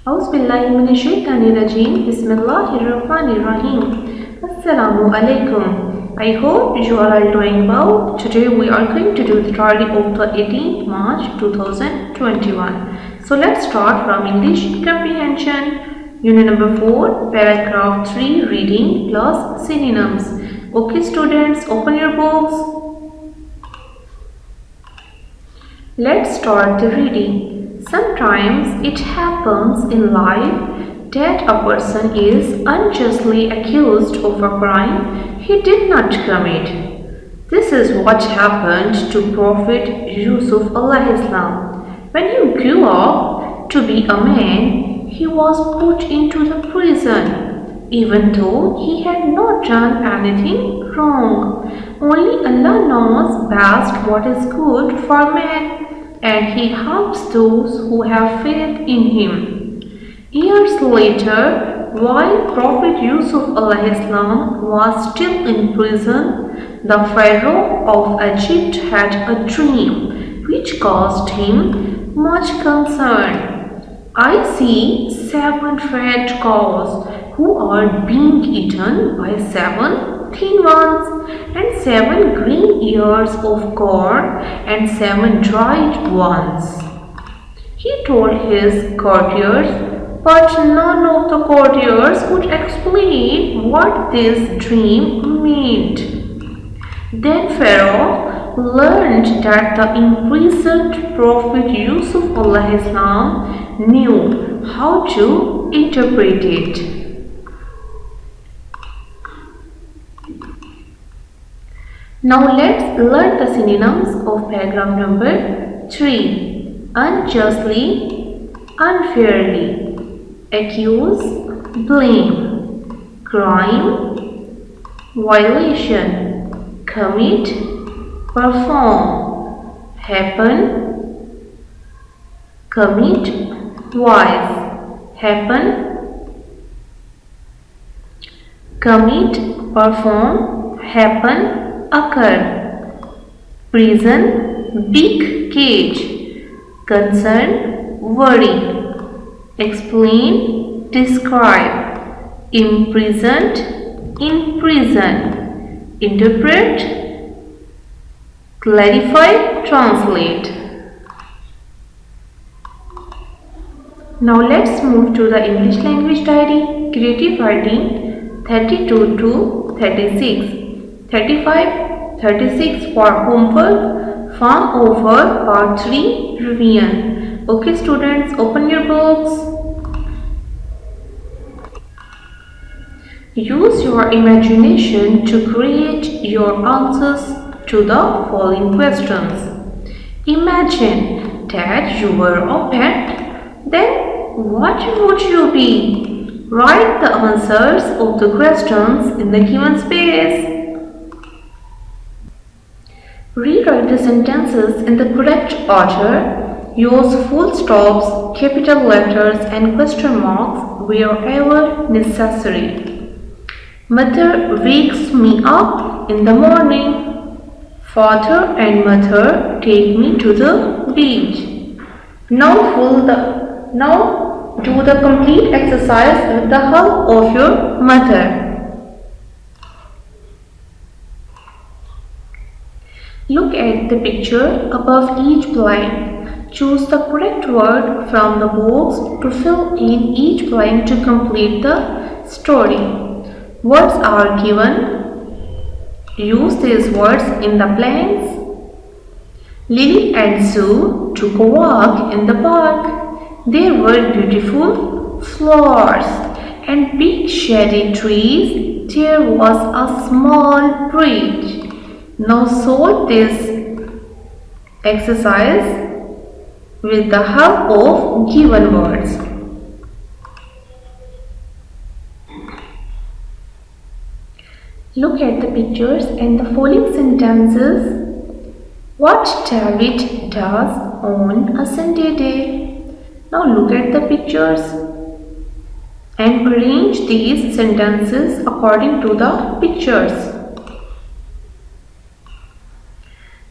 Auzubillahiminash-shaytanir-rajim. Bismillahir-rahmanir-rahim. Assalamu alaikum. I hope you are all doing well. Today we are going to do the diary of the 18th March 2021. So let's start from English comprehension. Unit number 4, paragraph 3, reading plus synonyms. Okay students, open your books. Let's start the reading. Sometimes it happens in life that a person is unjustly accused of a crime he did not commit. This is what happened to Prophet Yusuf (Islam). When he grew up to be a man, he was put into the prison, even though he had not done anything wrong. Only Allah knows best what is good for man, and he helps those who have faith in him. Years later, while Prophet Yusuf (Islam) was still in prison, the Pharaoh of Egypt had a dream which caused him much concern. I see 7 fat cows who are being eaten by 7 thin ones, and 7 green ears of corn and 7 dried ones. He told his courtiers, but none of the courtiers could explain what this dream meant. Then Pharaoh learned that the imprisoned Prophet Yusuf (Islam) knew how to interpret it. Now let's learn the synonyms of paragraph number 3. Unjustly, unfairly, accuse, blame, crime, violation, commit, perform, happen, commit, wise, happen, commit, perform, happen, occur, prison, big cage, concern, worry, explain, describe, imprisoned, imprison, interpret, clarify, translate. Now let's move to the English language diary, creative writing 32 to 36. 35, 36 for homework, farm over, part 3, revision. Okay students, open your books. Use your imagination to create your answers to the following questions. Imagine that you were a pet, then what would you be? Write the answers of the questions in the given space. Rewrite the sentences in the correct order. Use full stops, capital letters and question marks wherever necessary. Mother wakes me up in the morning. Father and mother take me to the beach. Now do the complete exercise with the help of your mother. Look at the picture above each blank. Choose the correct word from the box to fill in each blank to complete the story. Words are given. Use these words in the blanks. Lily and Sue took a walk in the park. There were beautiful flowers and big shady trees. There was a small bridge. Now solve this exercise with the help of given words. Look at the pictures and the following sentences. What David does on a Sunday day. Now look at the pictures and arrange these sentences according to the pictures.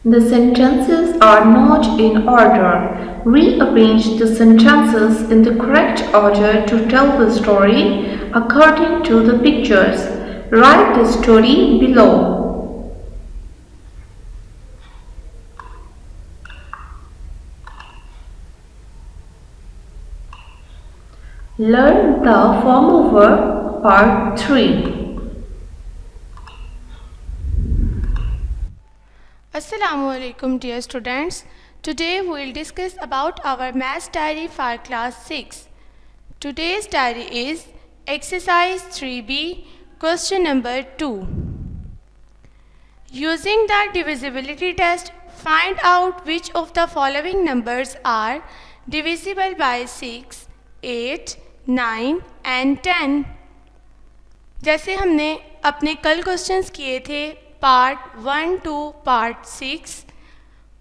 The sentences are not in order. Rearrange the sentences in the correct order to tell the story according to the pictures. Write the story below. Learn the formal verb part 3. Assalamu alaikum dear students. Today we will discuss about our maths diary for class 6. Today's diary is exercise 3B question number 2. Using the divisibility test, find out which of the following numbers are divisible by 6, 8, 9 and 10. जैसे हमने अपने कल questions किए थे part 1 two part 6,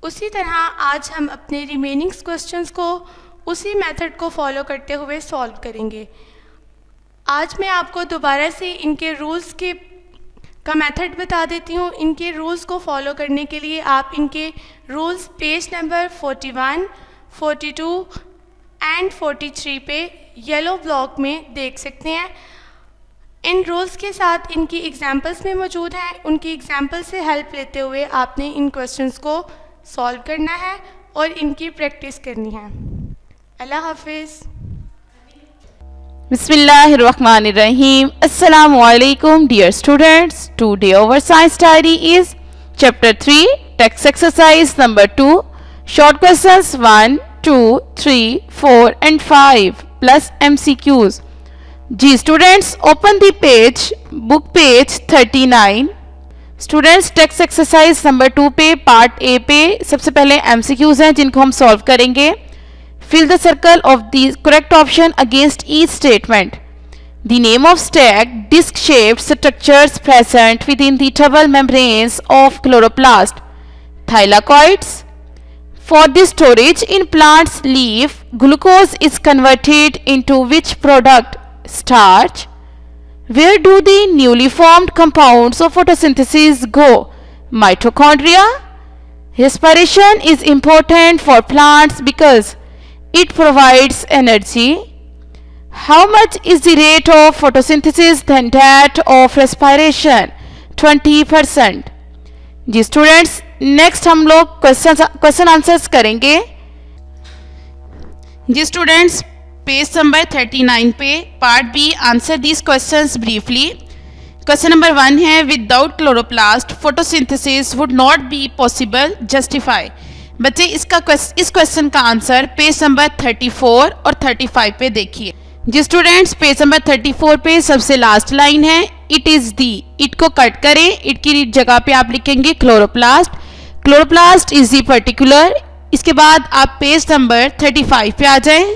उसी तरह आज हम अपने रिमेनिंग क्वेश्चंस को उसी मेथड को फॉलो करते हुए सॉल्व करेंगे। आज मैं आपको दोबारा से इनके रूल्स का मेथड बता देती हूँ। इनके रूल्स को फॉलो करने के लिए आप इनके रूल्स पेज नंबर 41, 42 एंड 43 पे येलो ब्लॉक में देख सकते हैं। इन रूल्स के साथ इनकी एग्जाम्पल्स में मौजूद हैं। उनकी एग्जाम्पल से हेल्प लेते हुए आपने इन क्वेश्चंस को सॉल्व करना है और इनकी प्रैक्टिस करनी है। अल्लाह हाफिज़। Bismillahirrahmanirrahim. Assalamu alaikum dear students. Today our science diary is chapter 3 text exercise number 2 short questions 1, 2, 3, 4 and 5 plus MCQs. जी students open the page book page 39। Students text exercise number 2 पे part A पे सबसे पहले MCQs हैं जिनको हम solve करेंगे। Fill the circle of the correct option against each statement. The name of stack disc shaped structures present within the double membranes of chloroplast thylakoids. For the storage in plant's leaf, glucose is converted into which product? Starch. Where do the newly formed compounds of photosynthesis go? Mitochondria. Respiration is important for plants because it provides energy. How much is the rate of photosynthesis than that of respiration? 20%. जी students next हम लोग question answers करेंगे। जी students page number 39 पे part B answer this questions briefly. Question number 1 है without chloroplast photosynthesis would not be possible justify. बच्चे इस question का answer page number 34 और 35 पे देखिए। जी स्टूडेंट्स पेज नंबर 34 पे सबसे लास्ट लाइन है इट इज दी। इट को कट करें, इट की जगह पे आप लिखेंगे chloroplast. Chloroplast is the particular. इसके बाद आप पेज नंबर 35 पे आ जाएं।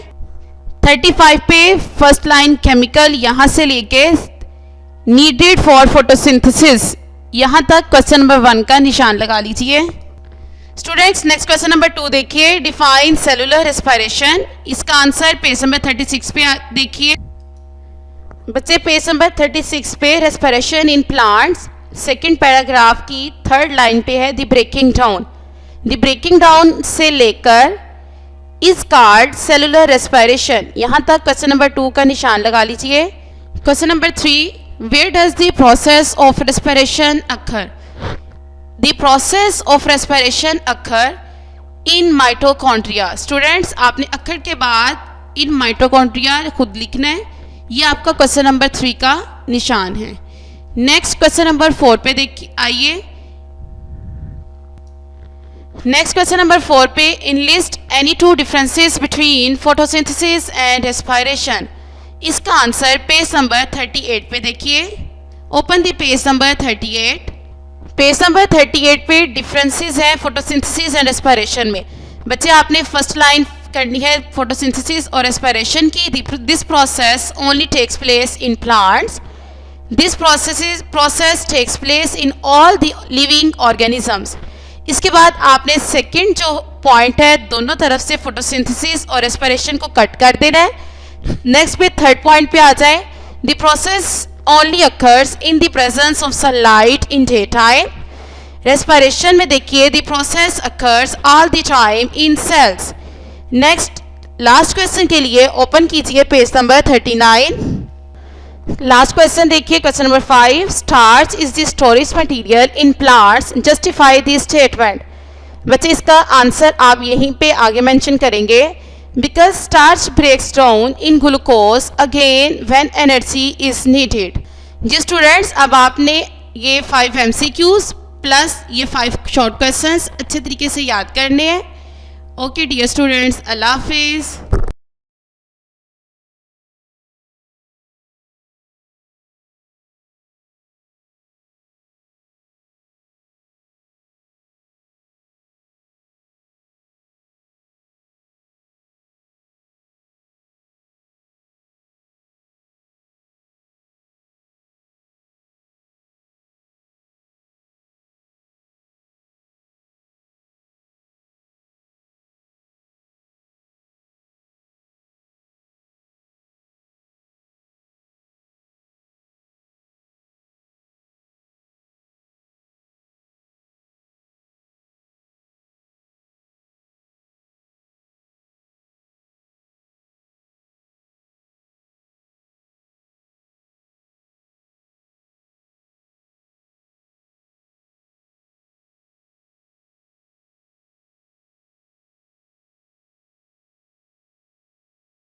35 पे फर्स्ट लाइन केमिकल यहाँ से लेके नीडेड फॉर फोटोसिंथेसिस यहाँ तक क्वेश्चन नंबर 1 का निशान लगा लीजिए। स्टूडेंट्स नेक्स्ट क्वेश्चन नंबर 2 देखिए डिफाइन सेलुलर रेस्पिरेशन। इसका आंसर पेज नंबर 36 पे देखिए। बच्चे पेज नंबर 36 पे respiration in plants second paragraph की थर्ड लाइन पे है the breaking down. The breaking down से लेकर इस कार्ड सेलुलर रेस्पिरेशन यहाँ तक क्वेश्चन नंबर 2 का निशान लगा लीजिए। Question number 3 where does the process of respiration occur? The process of respiration occur in mitochondria. Students आपने अकर के बाद इन माइटोकॉन्ड्रिया खुद लिखना है। ये आपका क्वेश्चन नंबर 3 का निशान है। नेक्स्ट क्वेश्चन नंबर 4 पे देखिए आइए। नेक्स्ट क्वेश्चन नंबर 4 पे enlist any two differences between photosynthesis and respiration. इसका आंसर पेज नंबर 38 पे देखिए। Open the page number 38। Page number 38 पे डिफरेंसेस हैं फोटोसिंथेसिस एंड रेस्पिरेशन में। बच्चे आपने फर्स्ट लाइन करनी है फोटोसिंथेसिस और रेस्पिरेशन की। This process only takes place in plants. This process takes place in all the living organisms. इसके बाद आपने सेकंड जो पॉइंट है दोनों तरफ से फोटोसिंथेसिस और रेस्पिरेशन को कट कर देना है। नेक्स्ट पे थर्ड पॉइंट पे आ जाए। The process only occurs in the presence of sunlight in day time. Respiration में देखिए the process occurs all the time in cells. Next last question के लिए ओपन कीजिए पेज नंबर 39। लास्ट क्वेश्चन देखिए, question number 5, starch is the storage material in plants, justify this statement. बच्चे इसका answer आप यहीं पे आगे मेंशन करेंगे। Because starch breaks down in glucose again when energy is needed. जी स्टूडेंट्स, अब आपने ये 5 MCQs प्लस ये 5 शॉर्ट क्वेश्चंस अच्छे तरीके से याद करने हैं। ओके डियर स्टूडेंट्स, अल्लाह हाफिज़।